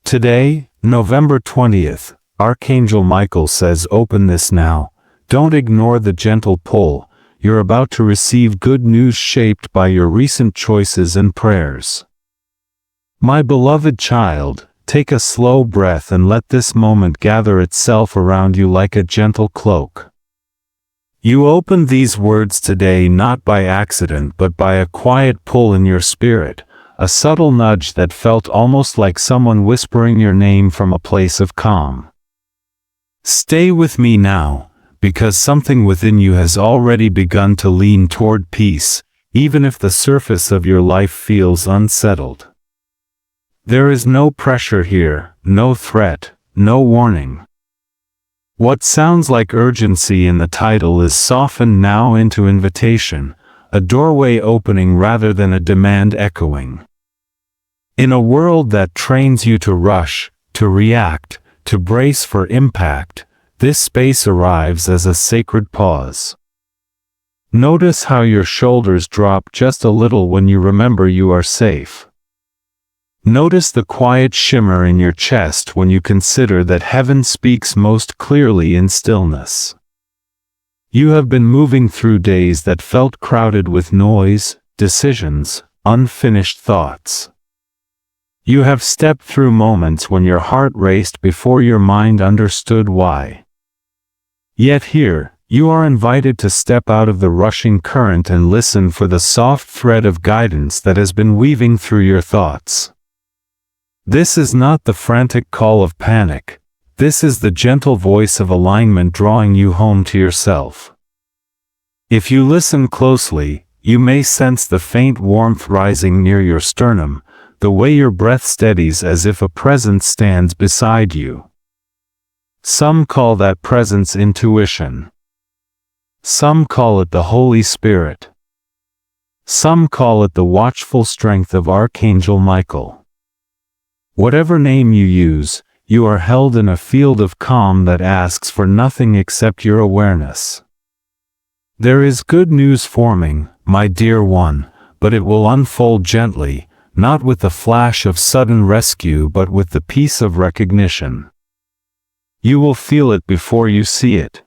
Today, November 20th, Archangel Michael says, open this now. Don't ignore the gentle pull. You're about to receive good news shaped by your recent choices and prayers. My beloved child, take a slow breath and let this moment gather itself around you like a gentle cloak. You opened these words today not by accident but by a quiet pull in your spirit, a subtle nudge that felt almost like someone whispering your name from a place of calm. Stay with me now, because something within you has already begun to lean toward peace, even if the surface of your life feels unsettled. There is no pressure here, no threat, no warning. What sounds like urgency in the title is softened now into invitation, a doorway opening rather than a demand echoing. In a world that trains you to rush, to react, to brace for impact, this space arrives as a sacred pause. Notice how your shoulders drop just a little when you remember you are safe. Notice the quiet shimmer in your chest when you consider that heaven speaks most clearly in stillness. You have been moving through days that felt crowded with noise, decisions, unfinished thoughts. You have stepped through moments when your heart raced before your mind understood why. Yet here, you are invited to step out of the rushing current and listen for the soft thread of guidance that has been weaving through your thoughts. This is not the frantic call of panic. This is the gentle voice of alignment drawing you home to yourself. If you listen closely, you may sense the faint warmth rising near your sternum, the way your breath steadies as if a presence stands beside you. Some call that presence intuition. Some call it the Holy Spirit. Some call it the watchful strength of Archangel Michael. Whatever name you use, you are held in a field of calm that asks for nothing except your awareness. There is good news forming, my dear one, but it will unfold gently, not with the flash of sudden rescue but with the peace of recognition. You will feel it before you see it.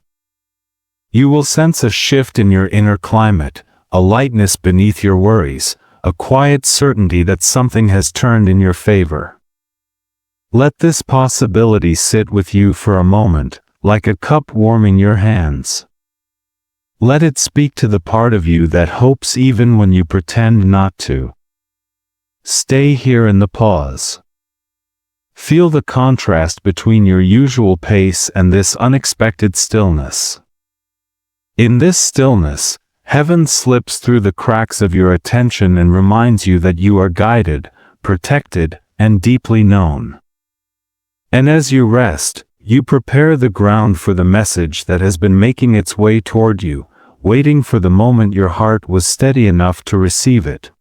You will sense a shift in your inner climate, a lightness beneath your worries, a quiet certainty that something has turned in your favor. Let this possibility sit with you for a moment, like a cup warming your hands. Let it speak to the part of you that hopes even when you pretend not to. Stay here in the pause. Feel the contrast between your usual pace and this unexpected stillness. In this stillness, heaven slips through the cracks of your attention and reminds you that you are guided, protected, and deeply known. And as you rest, you prepare the ground for the message that has been making its way toward you, waiting for the moment your heart was steady enough to receive it.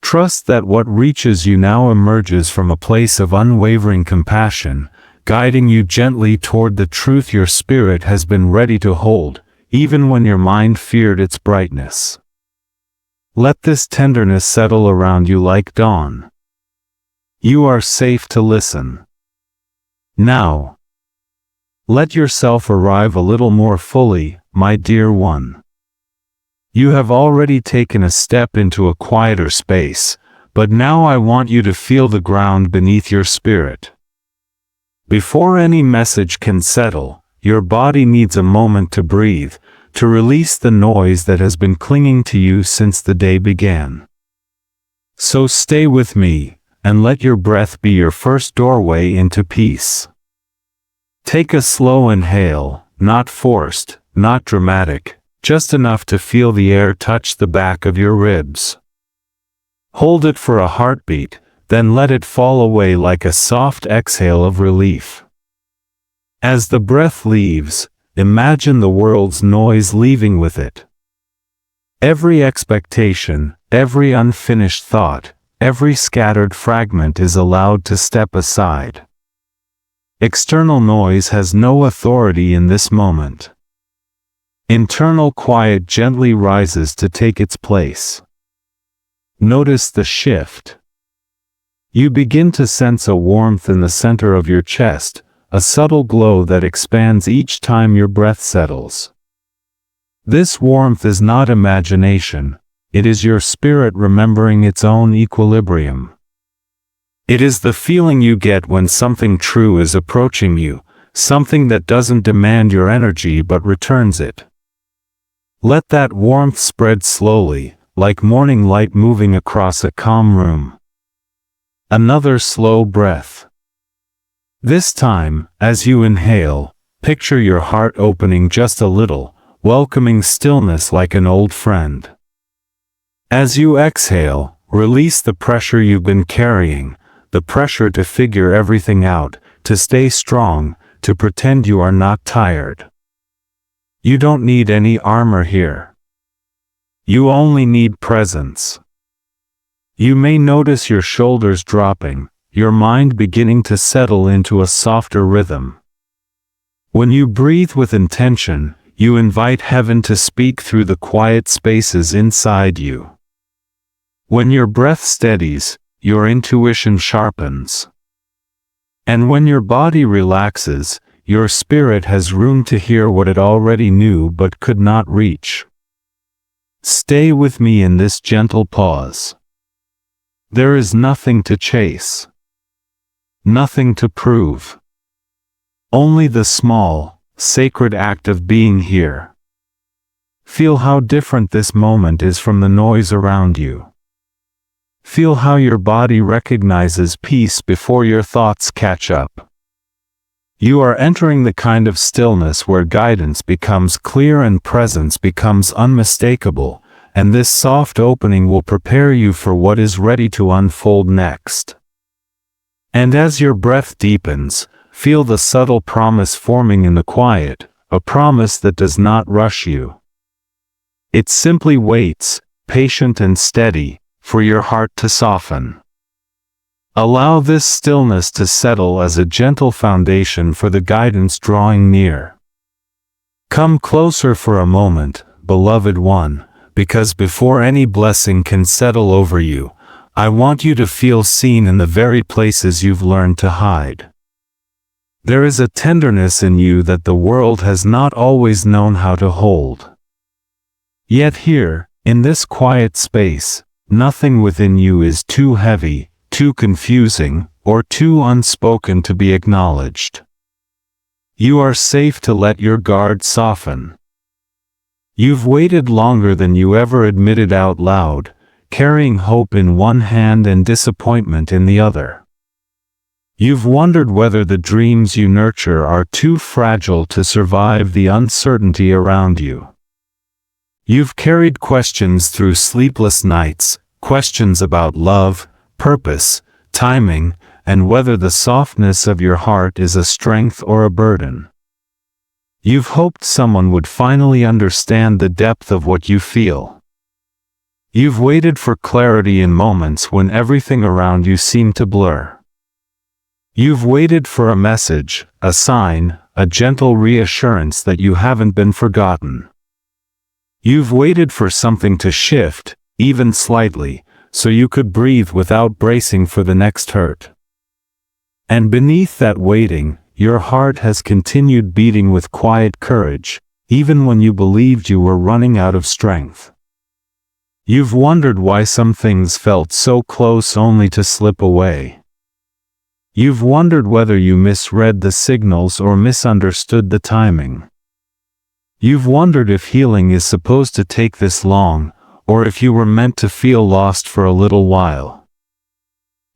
Trust that what reaches you now emerges from a place of unwavering compassion, guiding you gently toward the truth your spirit has been ready to hold, even when your mind feared its brightness. Let this tenderness settle around you like dawn. You are safe to listen. Now, let yourself arrive a little more fully, my dear one. You have already taken a step into a quieter space, but now I want you to feel the ground beneath your spirit. Before any message can settle, your body needs a moment to breathe, to release the noise that has been clinging to you since the day began. So stay with me, and let your breath be your first doorway into peace. Take a slow inhale, not forced, not dramatic, just enough to feel the air touch the back of your ribs. Hold it for a heartbeat, then let it fall away like a soft exhale of relief. As the breath leaves, imagine the world's noise leaving with it. Every expectation, every unfinished thought, every scattered fragment is allowed to step aside. External noise has no authority in this moment. Internal quiet gently rises to take its place. Notice the shift. You begin to sense a warmth in the center of your chest, a subtle glow that expands each time your breath settles. This warmth is not imagination, it is your spirit remembering its own equilibrium. It is the feeling you get when something true is approaching you, something that doesn't demand your energy but returns it. Let that warmth spread slowly, like morning light moving across a calm room. Another slow breath. This time, as you inhale, picture your heart opening just a little, welcoming stillness like an old friend. As you exhale, release the pressure you've been carrying, the pressure to figure everything out, to stay strong, to pretend you are not tired. You don't need any armor here. You only need presence. You may notice your shoulders dropping, your mind beginning to settle into a softer rhythm. When you breathe with intention, you invite heaven to speak through the quiet spaces inside you. When your breath steadies, your intuition sharpens. And when your body relaxes, your spirit has room to hear what it already knew but could not reach. Stay with me in this gentle pause. There is nothing to chase. Nothing to prove. Only the small, sacred act of being here. Feel how different this moment is from the noise around you. Feel how your body recognizes peace before your thoughts catch up. You are entering the kind of stillness where guidance becomes clear and presence becomes unmistakable, and this soft opening will prepare you for what is ready to unfold next. And as your breath deepens, feel the subtle promise forming in the quiet, a promise that does not rush you. It simply waits, patient and steady, for your heart to soften. Allow this stillness to settle as a gentle foundation for the guidance drawing near. Come closer for a moment, beloved one, because before any blessing can settle over you, I want you to feel seen in the very places you've learned to hide. There is a tenderness in you that the world has not always known how to hold. Yet here, in this quiet space, nothing within you is too heavy, too confusing, or too unspoken to be acknowledged. You are safe to let your guard soften. You've waited longer than you ever admitted out loud, carrying hope in one hand and disappointment in the other. You've wondered whether the dreams you nurture are too fragile to survive the uncertainty around you. You've carried questions through sleepless nights, questions about love, purpose, timing, and whether the softness of your heart is a strength or a burden. You've hoped someone would finally understand the depth of what you feel. You've waited for clarity in moments when everything around you seemed to blur. You've waited for a message, a sign, a gentle reassurance that you haven't been forgotten. You've waited for something to shift, even slightly, so you could breathe without bracing for the next hurt. And beneath that waiting, your heart has continued beating with quiet courage, even when you believed you were running out of strength. You've wondered why some things felt so close only to slip away. You've wondered whether you misread the signals or misunderstood the timing. You've wondered if healing is supposed to take this long, or if you were meant to feel lost for a little while.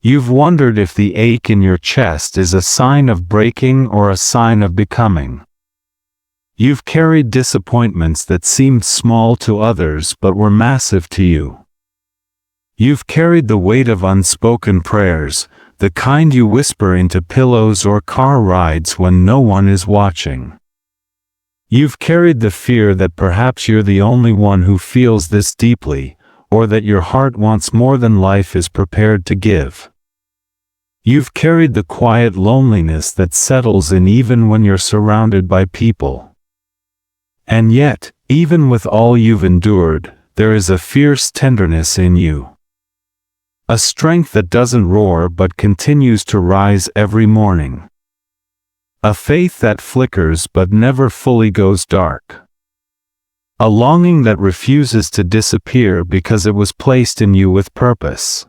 You've wondered if the ache in your chest is a sign of breaking or a sign of becoming. You've carried disappointments that seemed small to others but were massive to you. You've carried the weight of unspoken prayers, the kind you whisper into pillows or car rides when no one is watching. You've carried the fear that perhaps you're the only one who feels this deeply, or that your heart wants more than life is prepared to give. You've carried the quiet loneliness that settles in even when you're surrounded by people. And yet, even with all you've endured, there is a fierce tenderness in you. A strength that doesn't roar but continues to rise every morning. A faith that flickers but never fully goes dark. A longing that refuses to disappear because it was placed in you with purpose.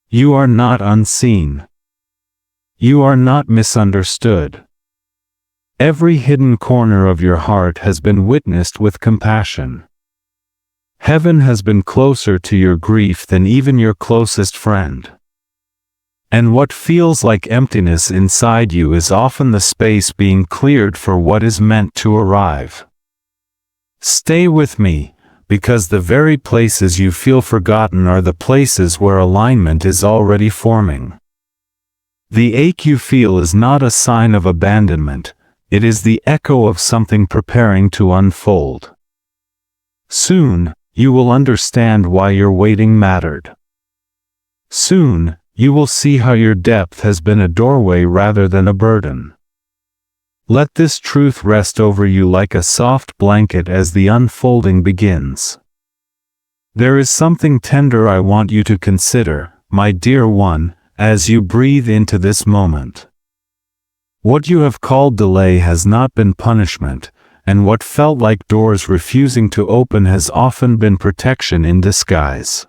You are not unseen. You are not misunderstood. Every hidden corner of your heart has been witnessed with compassion. Heaven has been closer to your grief than even your closest friend. And what feels like emptiness inside you is often the space being cleared for what is meant to arrive. Stay with me, because the very places you feel forgotten are the places where alignment is already forming. The ache you feel is not a sign of abandonment, it is the echo of something preparing to unfold. Soon, you will understand why your waiting mattered. Soon, you will see how your depth has been a doorway rather than a burden. Let this truth rest over you like a soft blanket as the unfolding begins. There is something tender I want you to consider, my dear one, as you breathe into this moment. What you have called delay has not been punishment, and what felt like doors refusing to open has often been protection in disguise.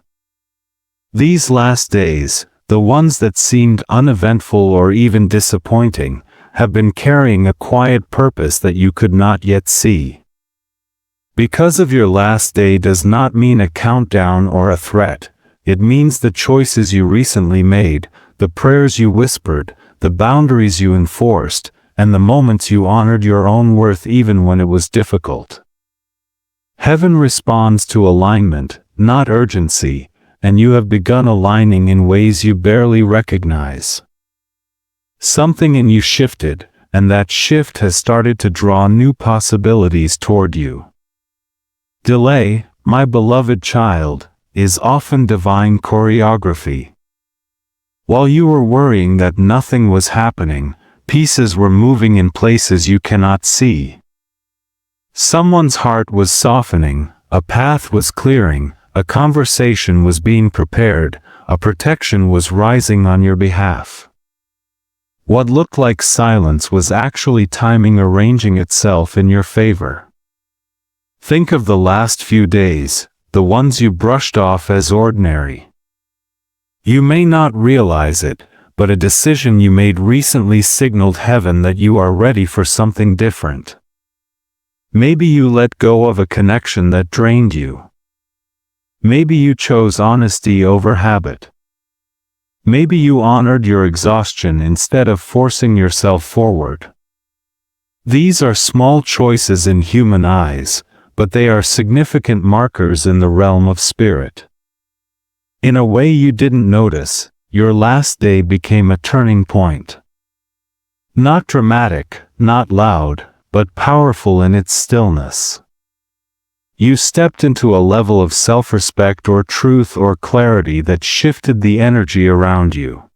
These last days, the ones that seemed uneventful or even disappointing, have been carrying a quiet purpose that you could not yet see. Because of your last day does not mean a countdown or a threat, it means the choices you recently made, the prayers you whispered, the boundaries you enforced, and the moments you honored your own worth even when it was difficult. Heaven responds to alignment, not urgency, and you have begun aligning in ways you barely recognize. Something in you shifted, and that shift has started to draw new possibilities toward you. Delay, my beloved child, is often divine choreography. While you were worrying that nothing was happening, pieces were moving in places you cannot see. Someone's heart was softening, a path was clearing, a conversation was being prepared, a protection was rising on your behalf. What looked like silence was actually timing arranging itself in your favor. Think of the last few days, the ones you brushed off as ordinary. You may not realize it, but a decision you made recently signaled heaven that you are ready for something different. Maybe you let go of a connection that drained you. Maybe you chose honesty over habit. Maybe you honored your exhaustion instead of forcing yourself forward. These are small choices in human eyes, but they are significant markers in the realm of spirit. In a way you didn't notice, your last day became a turning point. Not dramatic, not loud, but powerful in its stillness. You stepped into a level of self-respect or truth or clarity that shifted the energy around you.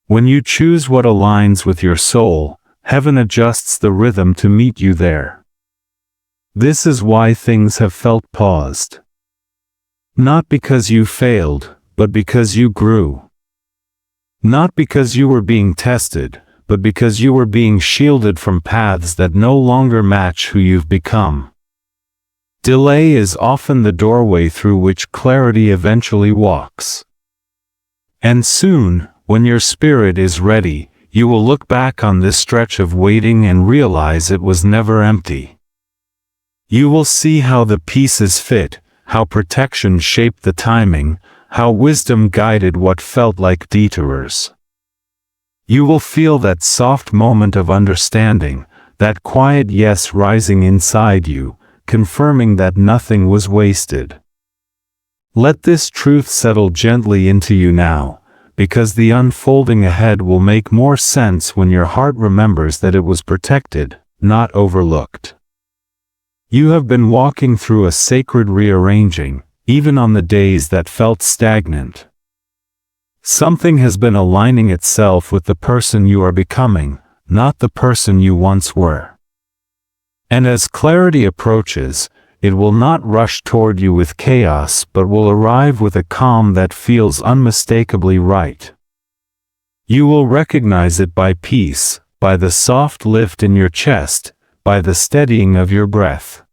When you choose what aligns with your soul, heaven adjusts the rhythm to meet you there. This is why things have felt paused. Not because you failed, but because you grew. Not because you were being tested, but because you were being shielded from paths that no longer match who you've become. Delay is often the doorway through which clarity eventually walks. And soon, when your spirit is ready, you will look back on this stretch of waiting and realize it was never empty. You will see how the pieces fit, how protection shaped the timing, how wisdom guided what felt like detours. You will feel that soft moment of understanding, that quiet yes rising inside you, confirming that nothing was wasted. Let this truth settle gently into you now, because the unfolding ahead will make more sense when your heart remembers that it was protected, not overlooked. You have been walking through a sacred rearranging, even on the days that felt stagnant. Something has been aligning itself with the person you are becoming, not the person you once were. And as clarity approaches, It will not rush toward you with chaos but will arrive with a calm that feels unmistakably right. You will recognize it by peace, by the soft lift in your chest, by the steadying of your breath.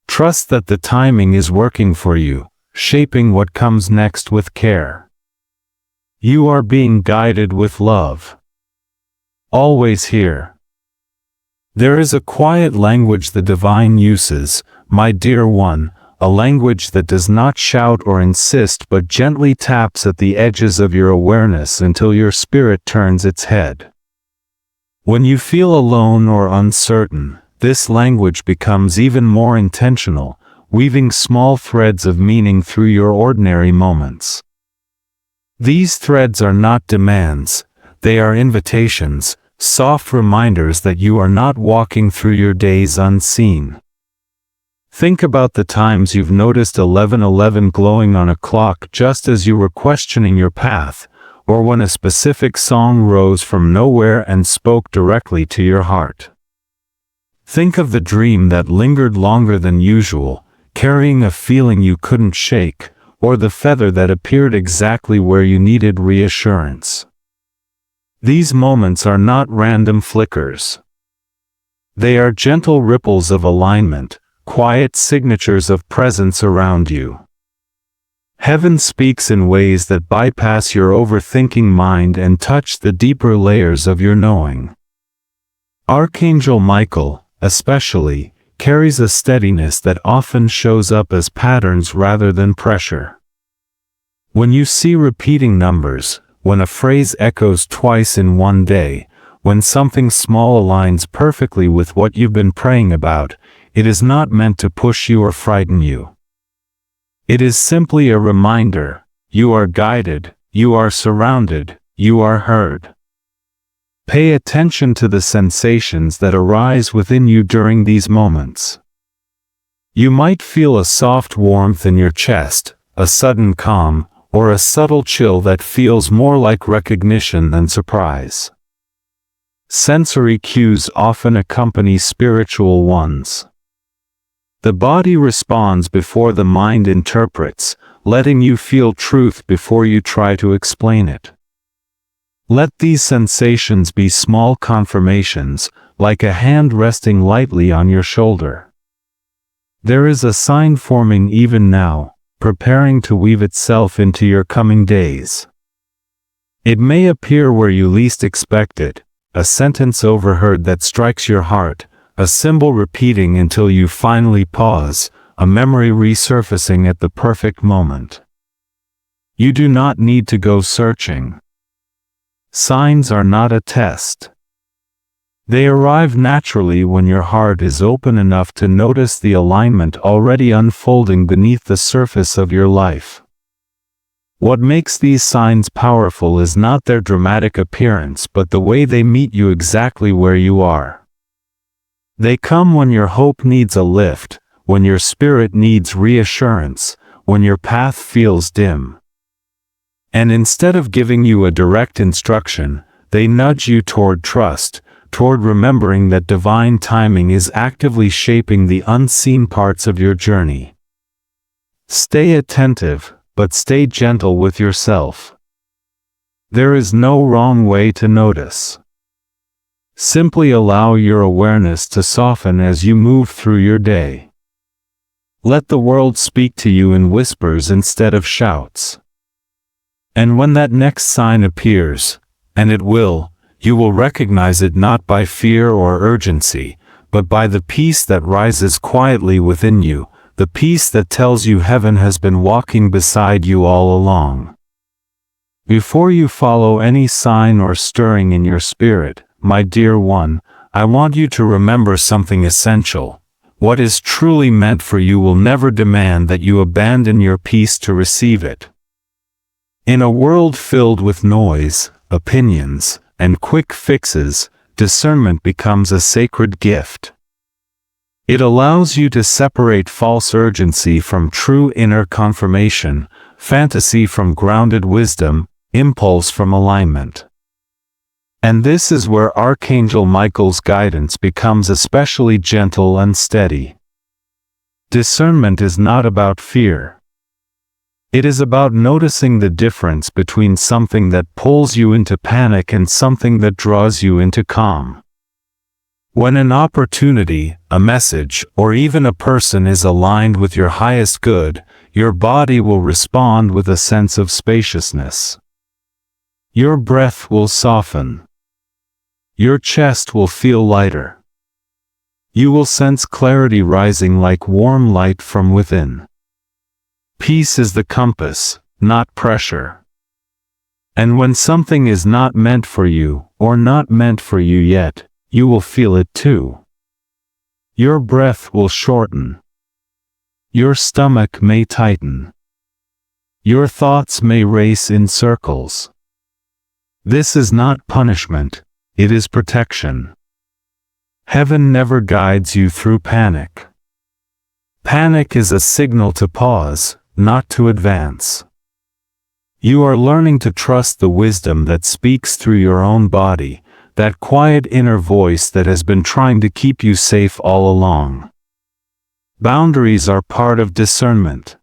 Trust that the timing is working for you, shaping what comes next with care. You are being guided with love. Always here. There is a quiet language the divine uses, my dear one, a language that does not shout or insist but gently taps at the edges of your awareness until your spirit turns its head. When you feel alone or uncertain, this language becomes even more intentional, weaving small threads of meaning through your ordinary moments. These threads are not demands, they are invitations, soft reminders that you are not walking through your days unseen. Think about the times you've noticed 11:11 glowing on a clock just as you were questioning your path, or when a specific song rose from nowhere and spoke directly to your heart. Think of the dream that lingered longer than usual, carrying a feeling you couldn't shake, or the feather that appeared exactly where you needed reassurance. These moments are not random flickers. They are gentle ripples of alignment, quiet signatures of presence around you. Heaven speaks in ways that bypass your overthinking mind and touch the deeper layers of your knowing. Archangel Michael, especially, carries a steadiness that often shows up as patterns rather than pressure. When you see repeating numbers, when a phrase echoes twice in one day, when something small aligns perfectly with what you've been praying about, it is not meant to push you or frighten you. It is simply a reminder: you are guided, you are surrounded, you are heard. Pay attention to the sensations that arise within you during these moments. You might feel a soft warmth in your chest, a sudden calm, or a subtle chill that feels more like recognition than surprise. Sensory cues often accompany spiritual ones. The body responds before the mind interprets, letting you feel truth before you try to explain it. Let these sensations be small confirmations, like a hand resting lightly on your shoulder. There is a sign forming even now, preparing to weave itself into your coming days. It may appear where you least expect it, a sentence overheard that strikes your heart, a symbol repeating until you finally pause, a memory resurfacing at the perfect moment. You do not need to go searching. Signs are not a test. They arrive naturally when your heart is open enough to notice the alignment already unfolding beneath the surface of your life. What makes these signs powerful is not their dramatic appearance but the way they meet you exactly where you are. They come when your hope needs a lift, when your spirit needs reassurance, when your path feels dim. And instead of giving you a direct instruction, they nudge you toward trust, toward remembering that divine timing is actively shaping the unseen parts of your journey. Stay attentive, but stay gentle with yourself. There is no wrong way to notice. Simply allow your awareness to soften as you move through your day. Let the world speak to you in whispers instead of shouts. And when that next sign appears, and it will, you will recognize it not by fear or urgency, but by the peace that rises quietly within you, the peace that tells you heaven has been walking beside you all along. Before you follow any sign or stirring in your spirit, my dear one, I want you to remember something essential. What is truly meant for you will never demand that you abandon your peace to receive it. In a world filled with noise, opinions, and quick fixes, discernment becomes a sacred gift. It allows you to separate false urgency from true inner confirmation, fantasy from grounded wisdom, impulse from alignment. And this is where Archangel Michael's guidance becomes especially gentle and steady. Discernment is not about fear. It is about noticing the difference between something that pulls you into panic and something that draws you into calm. When an opportunity, a message, or even a person is aligned with your highest good, your body will respond with a sense of spaciousness. Your breath will soften. Your chest will feel lighter. You will sense clarity rising like warm light from within. Peace is the compass, not pressure. And when something is not meant for you, or not meant for you yet, you will feel it too. Your breath will shorten. Your stomach may tighten. Your thoughts may race in circles. This is not punishment, it is protection. Heaven never guides you through panic. Panic is a signal to pause, not to advance. You are learning to trust the wisdom that speaks through your own body, that quiet inner voice that has been trying to keep you safe all along. Boundaries are part of discernment.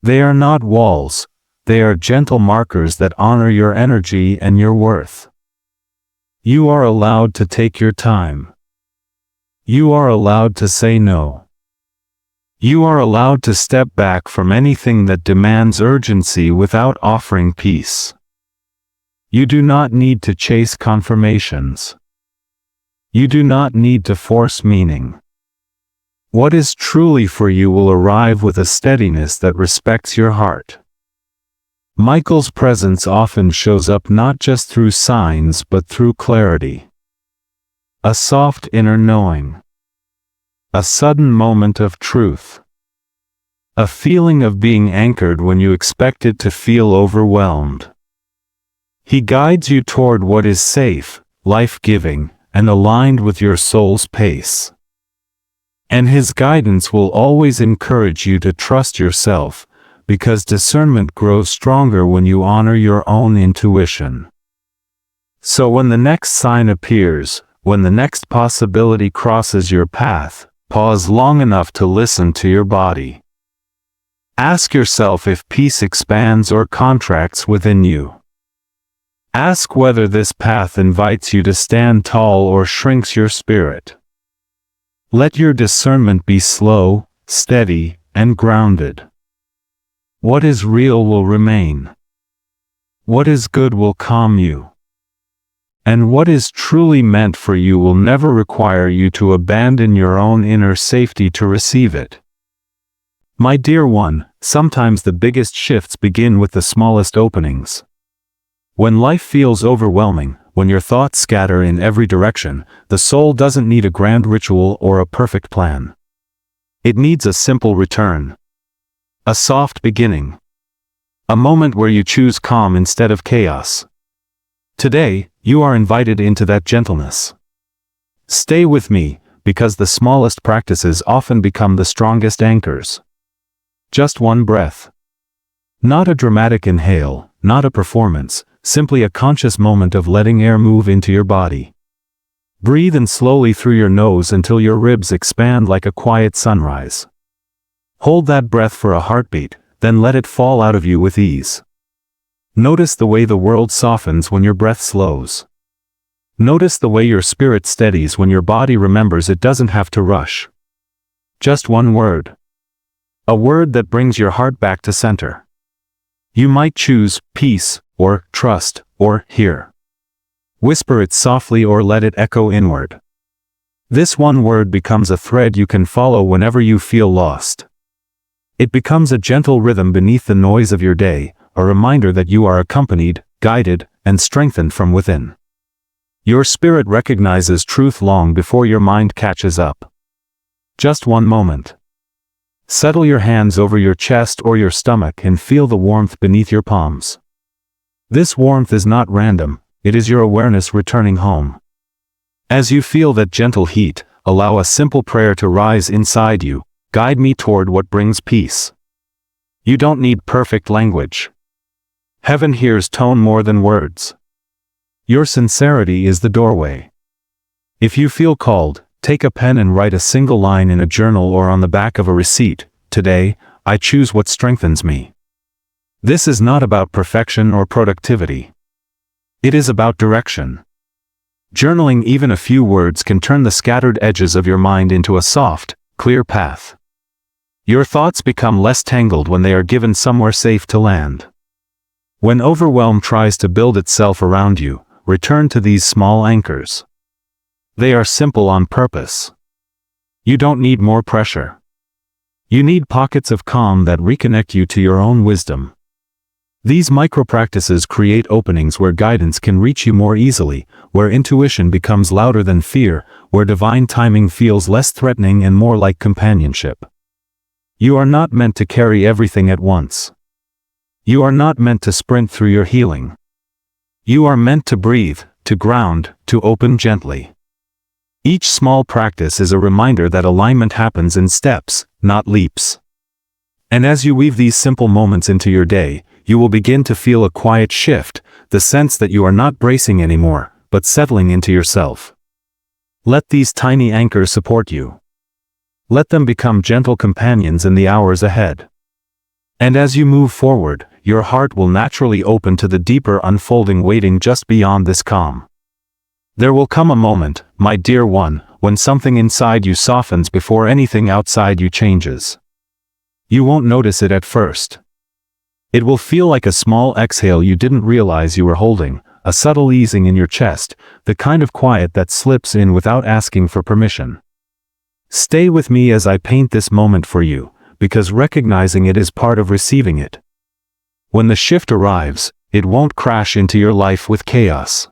They are not walls, they are gentle markers that honor your energy and your worth. You are allowed to take your time. You are allowed to say no. You are allowed to step back from anything that demands urgency without offering peace. You do not need to chase confirmations. You do not need to force meaning. What is truly for you will arrive with a steadiness that respects your heart. Michael's presence often shows up not just through signs but through clarity. A soft inner knowing. A sudden moment of truth. A feeling of being anchored when you expected to feel overwhelmed. He guides you toward what is safe, life-giving, and aligned with your soul's pace. And his guidance will always encourage you to trust yourself, because discernment grows stronger when you honor your own intuition. So when the next sign appears, when the next possibility crosses your path, pause long enough to listen to your body. Ask yourself if peace expands or contracts within you. Ask whether this path invites you to stand tall or shrinks your spirit. Let your discernment be slow, steady, and grounded. What is real will remain. What is good will calm you. And what is truly meant for you will never require you to abandon your own inner safety to receive it. My dear one, sometimes the biggest shifts begin with the smallest openings. When life feels overwhelming, when your thoughts scatter in every direction, the soul doesn't need a grand ritual or a perfect plan. It needs a simple return. A soft beginning. A moment where you choose calm instead of chaos. Today, you are invited into that gentleness. Stay with me, because the smallest practices often become the strongest anchors. Just one breath. Not a dramatic inhale, not a performance, simply a conscious moment of letting air move into your body. Breathe in slowly through your nose until your ribs expand like a quiet sunrise. Hold that breath for a heartbeat, then let it fall out of you with ease. Notice the way the world softens when your breath slows. Notice the way your spirit steadies when your body remembers it doesn't have to rush. Just one word. A word that brings your heart back to center. You might choose peace, or trust, or hear. Whisper it softly or let it echo inward. This one word becomes a thread you can follow whenever you feel lost. It becomes a gentle rhythm beneath the noise of your day, a reminder that you are accompanied, guided, and strengthened from within. Your spirit recognizes truth long before your mind catches up. Just one moment. Settle your hands over your chest or your stomach and feel the warmth beneath your palms. This warmth is not random, it is your awareness returning home. As you feel that gentle heat, allow a simple prayer to rise inside you. Guide me toward what brings peace. You don't need perfect language. Heaven hears tone more than words. Your sincerity is the doorway. If you feel called, Take a pen and write a single line in a journal or on the back of a receipt. Today, I choose what strengthens me. This is not about perfection or productivity. It is about direction. Journaling even a few words can turn the scattered edges of your mind into a soft, clear path. Your thoughts become less tangled when they are given somewhere safe to land. When overwhelm tries to build itself around you, return to these small anchors. They are simple on purpose. You don't need more pressure. You need pockets of calm that reconnect you to your own wisdom. These micro-practices create openings where guidance can reach you more easily, where intuition becomes louder than fear, where divine timing feels less threatening and more like companionship. You are not meant to carry everything at once. You are not meant to sprint through your healing. You are meant to breathe, to ground, to open gently. Each small practice is a reminder that alignment happens in steps, not leaps. And as you weave these simple moments into your day, you will begin to feel a quiet shift, the sense that you are not bracing anymore, but settling into yourself. Let these tiny anchors support you. Let them become gentle companions in the hours ahead. And as you move forward, your heart will naturally open to the deeper unfolding waiting just beyond this calm. There will come a moment, my dear one, when something inside you softens before anything outside you changes. You won't notice it at first. It will feel like a small exhale you didn't realize you were holding, a subtle easing in your chest, the kind of quiet that slips in without asking for permission. Stay with me as I paint this moment for you, because recognizing it is part of receiving it. When the shift arrives, it won't crash into your life with chaos.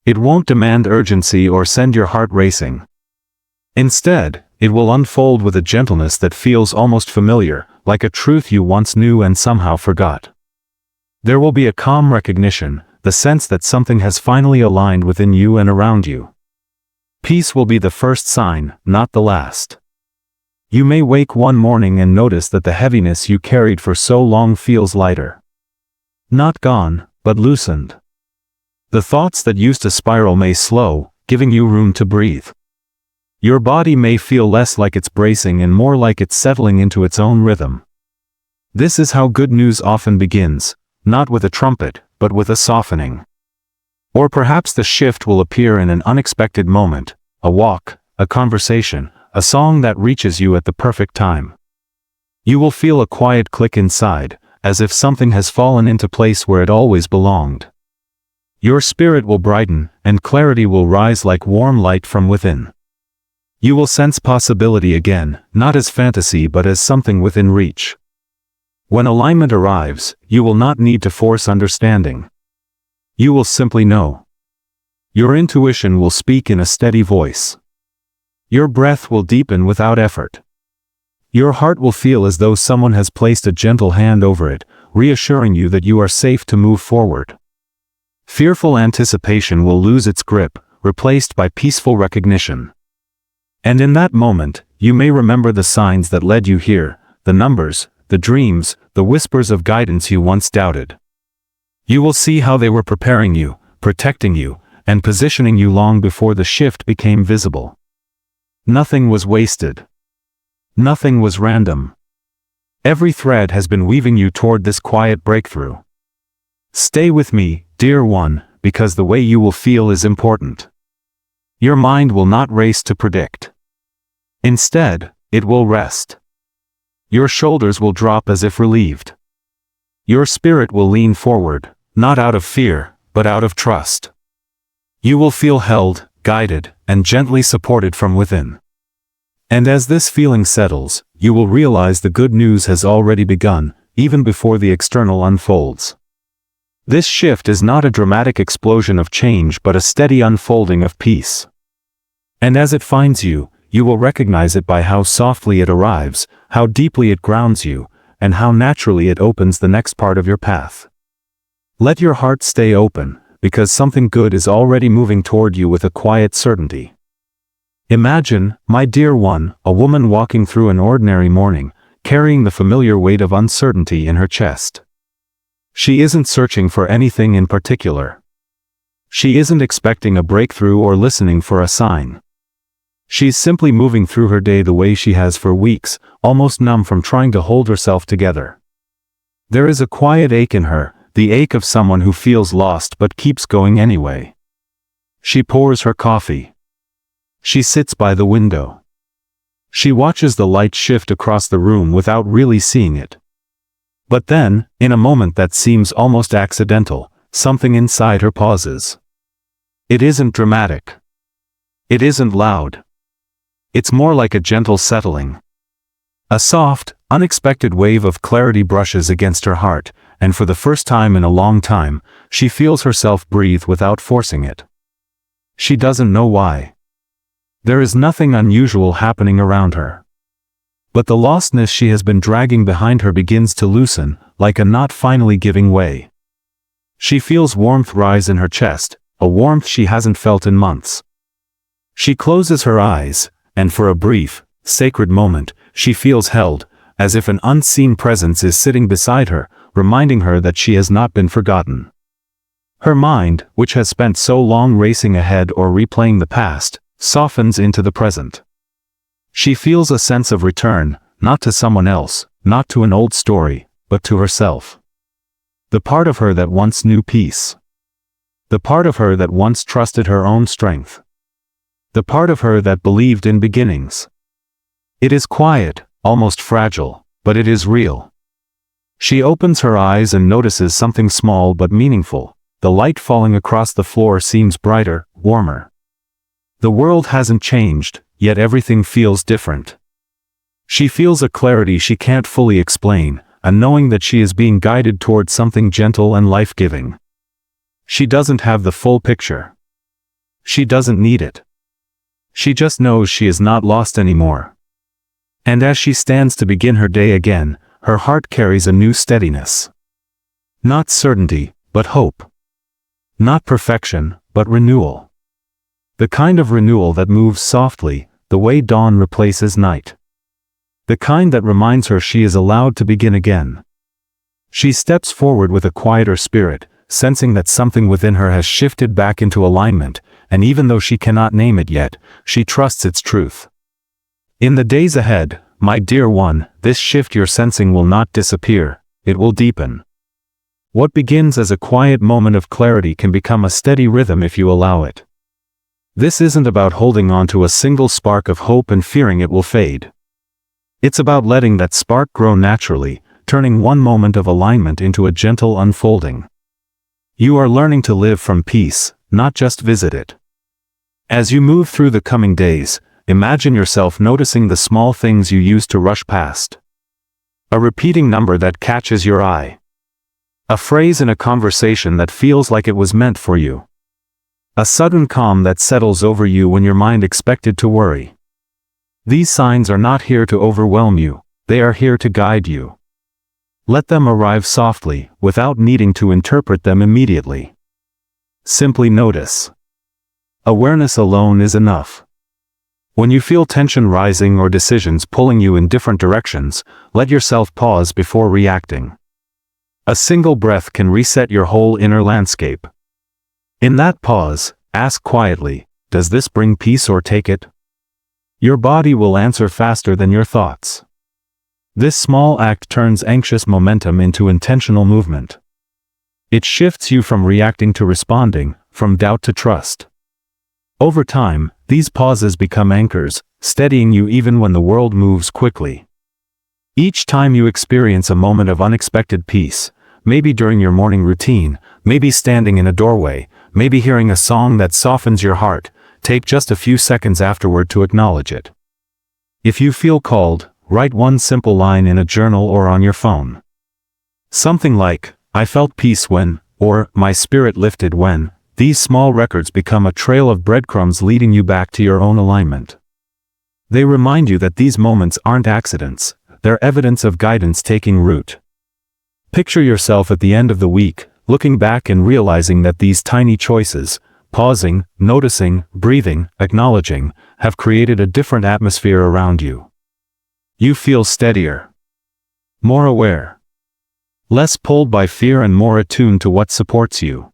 It won't demand urgency or send your heart racing. Instead, it will unfold with a gentleness that feels almost familiar, like a truth you once knew and somehow forgot. There will be a calm recognition, the sense that something has finally aligned within you and around you. Peace will be the first sign, not the last. You may wake one morning and notice that the heaviness you carried for so long feels lighter. Not gone, but loosened. The thoughts that used to spiral may slow, giving you room to breathe. Your body may feel less like it's bracing and more like it's settling into its own rhythm. This is how good news often begins, not with a trumpet, but with a softening. Or perhaps the shift will appear in an unexpected moment, a walk, a conversation, a song that reaches you at the perfect time. You will feel a quiet click inside, as if something has fallen into place where it always belonged. Your spirit will brighten, and clarity will rise like warm light from within. You will sense possibility again, not as fantasy but as something within reach. When alignment arrives, you will not need to force understanding. You will simply know. Your intuition will speak in a steady voice. Your breath will deepen without effort. Your heart will feel as though someone has placed a gentle hand over it, reassuring you that you are safe to move forward. Fearful anticipation will lose its grip, replaced by peaceful recognition. And in that moment, you may remember the signs that led you here, the numbers, the dreams, the whispers of guidance you once doubted. You will see how they were preparing you, protecting you, and positioning you long before the shift became visible. Nothing was wasted. Nothing was random. Every thread has been weaving you toward this quiet breakthrough. Stay with me, dear one, because the way you will feel is important. Your mind will not race to predict. Instead, it will rest. Your shoulders will drop as if relieved. Your spirit will lean forward, not out of fear, but out of trust. You will feel held, guided, and gently supported from within. And as this feeling settles, you will realize the good news has already begun, even before the external unfolds. This shift is not a dramatic explosion of change but a steady unfolding of peace. And as it finds you, you will recognize it by how softly it arrives, how deeply it grounds you, and how naturally it opens the next part of your path. Let your heart stay open, because something good is already moving toward you with a quiet certainty. Imagine, my dear one, a woman walking through an ordinary morning, carrying the familiar weight of uncertainty in her chest. She isn't searching for anything in particular. She isn't expecting a breakthrough or listening for a sign. She's simply moving through her day the way she has for weeks, almost numb from trying to hold herself together. There is a quiet ache in her, the ache of someone who feels lost but keeps going anyway. She pours her coffee. She sits by the window. She watches the light shift across the room without really seeing it. But then, in a moment that seems almost accidental, something inside her pauses. It isn't dramatic. It isn't loud. It's more like a gentle settling. A soft, unexpected wave of clarity brushes against her heart, and for the first time in a long time, she feels herself breathe without forcing it. She doesn't know why. There is nothing unusual happening around her. But the lostness she has been dragging behind her begins to loosen, like a knot finally giving way. She feels warmth rise in her chest, a warmth she hasn't felt in months. She closes her eyes, and for a brief, sacred moment, she feels held, as if an unseen presence is sitting beside her, reminding her that she has not been forgotten. Her mind, which has spent so long racing ahead or replaying the past, softens into the present. She feels a sense of return, not to someone else, not to an old story, but to herself. The part of her that once knew peace. The part of her that once trusted her own strength. The part of her that believed in beginnings. It is quiet, almost fragile, but it is real. She opens her eyes and notices something small but meaningful. The light falling across the floor seems brighter, warmer. The world hasn't changed, yet everything feels different. She feels a clarity she can't fully explain, a knowing that she is being guided towards something gentle and life-giving. She doesn't have the full picture. She doesn't need it. She just knows she is not lost anymore. And as she stands to begin her day again, her heart carries a new steadiness. Not certainty, but hope. Not perfection, but renewal. The kind of renewal that moves softly, the way dawn replaces night. The kind that reminds her she is allowed to begin again. She steps forward with a quieter spirit, sensing that something within her has shifted back into alignment, and even though she cannot name it yet, she trusts its truth. In the days ahead, my dear one, this shift you're sensing will not disappear, it will deepen. What begins as a quiet moment of clarity can become a steady rhythm if you allow it. This isn't about holding on to a single spark of hope and fearing it will fade. It's about letting that spark grow naturally, turning one moment of alignment into a gentle unfolding. You are learning to live from peace, not just visit it. As you move through the coming days, imagine yourself noticing the small things you used to rush past. A repeating number that catches your eye. A phrase in a conversation that feels like it was meant for you. A sudden calm that settles over you when your mind expected to worry. These signs are not here to overwhelm you, they are here to guide you. Let them arrive softly, without needing to interpret them immediately. Simply notice. Awareness alone is enough. When you feel tension rising or decisions pulling you in different directions, let yourself pause before reacting. A single breath can reset your whole inner landscape. In that pause, ask quietly, does this bring peace or take it? Your body will answer faster than your thoughts. This small act turns anxious momentum into intentional movement. It shifts you from reacting to responding, from doubt to trust. Over time, these pauses become anchors, steadying you even when the world moves quickly. Each time you experience a moment of unexpected peace, maybe during your morning routine, maybe standing in a doorway, maybe hearing a song that softens your heart, take just a few seconds afterward to acknowledge it. If you feel called, write one simple line in a journal or on your phone. Something like, I felt peace when, or my spirit lifted when. These small records become a trail of breadcrumbs leading you back to your own alignment. They remind you that these moments aren't accidents, they're evidence of guidance taking root. Picture yourself at the end of the week, looking back and realizing that these tiny choices, pausing, noticing, breathing, acknowledging, have created a different atmosphere around you. You feel steadier, more aware, less pulled by fear and more attuned to what supports you.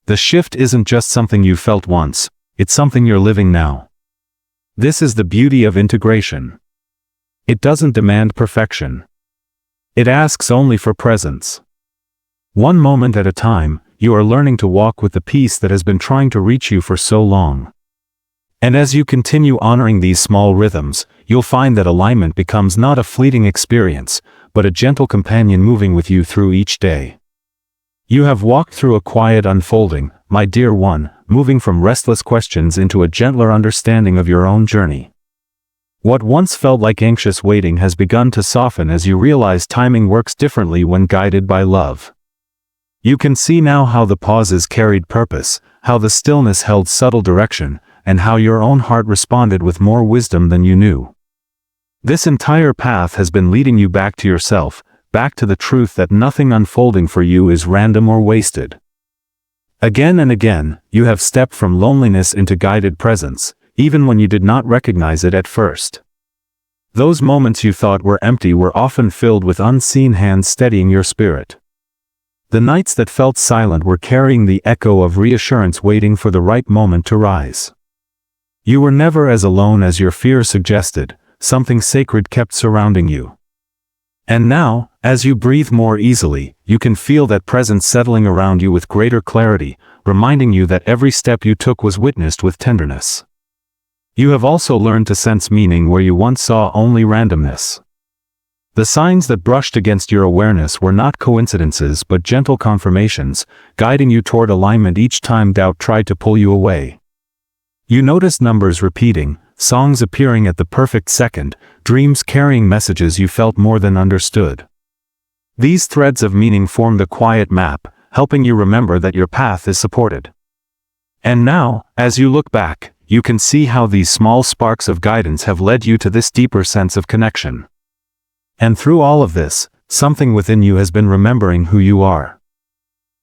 The shift isn't just something you felt once, it's something you're living now. This is the beauty of integration. It doesn't demand perfection. It asks only for presence. One moment at a time, you are learning to walk with the peace that has been trying to reach you for so long. And as you continue honoring these small rhythms, you'll find that alignment becomes not a fleeting experience, but a gentle companion moving with you through each day. You have walked through a quiet unfolding, my dear one, moving from restless questions into a gentler understanding of your own journey. What once felt like anxious waiting has begun to soften as you realize timing works differently when guided by love. You can see now how the pauses carried purpose, how the stillness held subtle direction, and how your own heart responded with more wisdom than you knew. This entire path has been leading you back to yourself, back to the truth that nothing unfolding for you is random or wasted. Again and again, you have stepped from loneliness into guided presence, even when you did not recognize it at first. Those moments you thought were empty were often filled with unseen hands steadying your spirit. The nights that felt silent were carrying the echo of reassurance waiting for the right moment to rise. You were never as alone as your fear suggested, something sacred kept surrounding you. And now, as you breathe more easily, you can feel that presence settling around you with greater clarity, reminding you that every step you took was witnessed with tenderness. You have also learned to sense meaning where you once saw only randomness. The signs that brushed against your awareness were not coincidences but gentle confirmations, guiding you toward alignment each time doubt tried to pull you away. You noticed numbers repeating, songs appearing at the perfect second, dreams carrying messages you felt more than understood. These threads of meaning formed a quiet map, helping you remember that your path is supported. And now, as you look back, you can see how these small sparks of guidance have led you to this deeper sense of connection. And through all of this, something within you has been remembering who you are.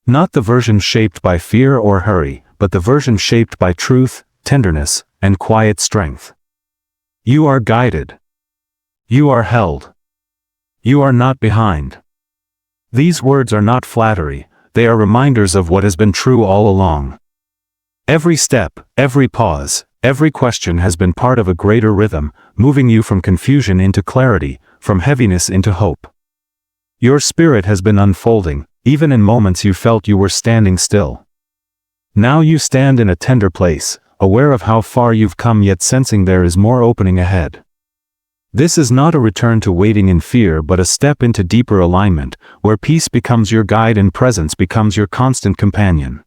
Not the version shaped by fear or hurry, but the version shaped by truth, tenderness, and quiet strength. You are guided. You are held. You are not behind. These words are not flattery, they are reminders of what has been true all along. Every step, every pause, every question has been part of a greater rhythm, moving you from confusion into clarity, from heaviness into hope. Your spirit has been unfolding, even in moments you felt you were standing still. Now you stand in a tender place, aware of how far you've come yet sensing there is more opening ahead. This is not a return to waiting in fear but a step into deeper alignment, where peace becomes your guide and presence becomes your constant companion.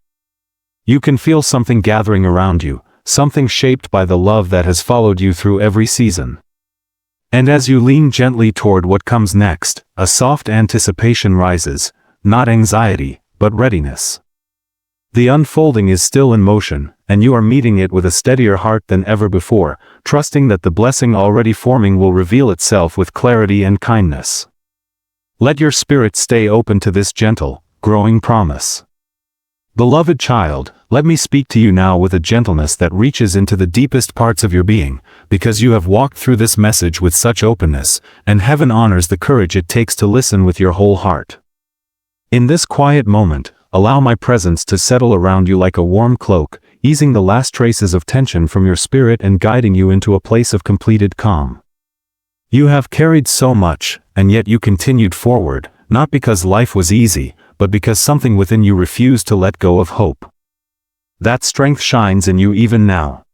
You can feel something gathering around you, something shaped by the love that has followed you through every season. And as you lean gently toward what comes next, a soft anticipation rises, not anxiety, but readiness. The unfolding is still in motion, and you are meeting it with a steadier heart than ever before, trusting that the blessing already forming will reveal itself with clarity and kindness. Let your spirit stay open to this gentle, growing promise. Beloved child, let me speak to you now with a gentleness that reaches into the deepest parts of your being, because you have walked through this message with such openness, and heaven honors the courage it takes to listen with your whole heart. In this quiet moment, allow my presence to settle around you like a warm cloak, easing the last traces of tension from your spirit and guiding you into a place of completed calm. You have carried so much, and yet you continued forward, not because life was easy, but because something within you refused to let go of hope. That strength shines in you even now.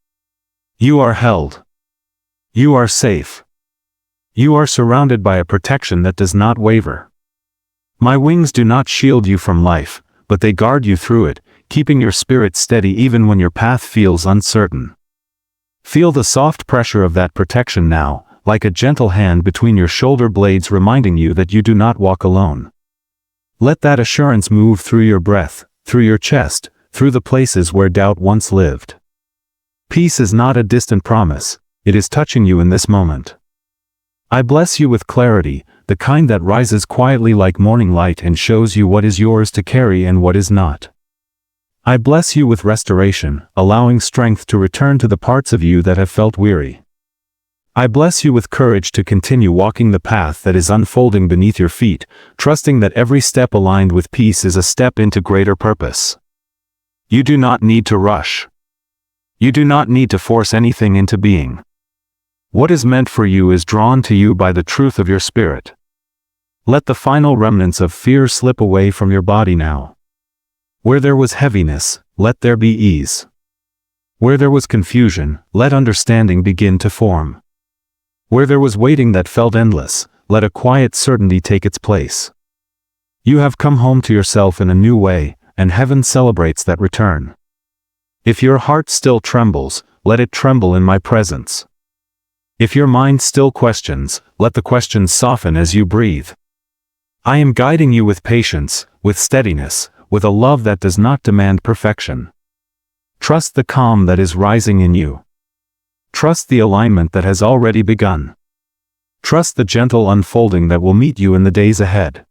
You are held. You are safe. You are surrounded by a protection that does not waver. My wings do not shield you from life, but they guard you through it, keeping your spirit steady even when your path feels uncertain. Feel the soft pressure of that protection now, like a gentle hand between your shoulder blades reminding you that you do not walk alone. Let that assurance move through your breath, through your chest, through the places where doubt once lived. Peace is not a distant promise, it is touching you in this moment. I bless you with clarity, the kind that rises quietly like morning light and shows you what is yours to carry and what is not. I bless you with restoration, allowing strength to return to the parts of you that have felt weary. I bless you with courage to continue walking the path that is unfolding beneath your feet, trusting that every step aligned with peace is a step into greater purpose. You do not need to rush. You do not need to force anything into being. What is meant for you is drawn to you by the truth of your spirit. Let the final remnants of fear slip away from your body now. Where there was heaviness, let there be ease. Where there was confusion, let understanding begin to form. Where there was waiting that felt endless, let a quiet certainty take its place. You have come home to yourself in a new way, and heaven celebrates that return. If your heart still trembles, let it tremble in my presence. If your mind still questions, let the questions soften as you breathe. I am guiding you with patience, with steadiness, with a love that does not demand perfection. Trust the calm that is rising in you. Trust the alignment that has already begun. Trust the gentle unfolding that will meet you in the days ahead.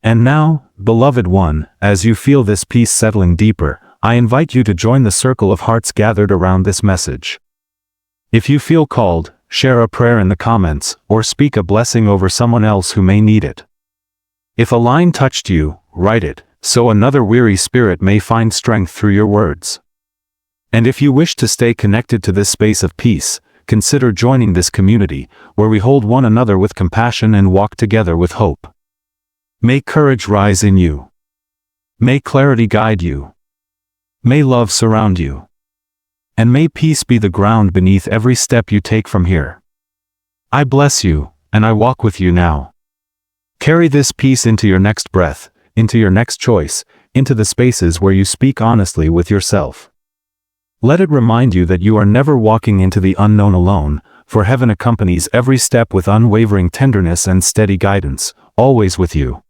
And now, beloved one, as you feel this peace settling deeper, I invite you to join the circle of hearts gathered around this message. If you feel called, share a prayer in the comments, or speak a blessing over someone else who may need it. If a line touched you, write it, so another weary spirit may find strength through your words. And if you wish to stay connected to this space of peace, consider joining this community, where we hold one another with compassion and walk together with hope. May courage rise in you. May clarity guide you. May love surround you. And may peace be the ground beneath every step you take from here. I bless you, and I walk with you now. Carry this peace into your next breath, into your next choice, into the spaces where you speak honestly with yourself. Let it remind you that you are never walking into the unknown alone, for heaven accompanies every step with unwavering tenderness and steady guidance, always with you.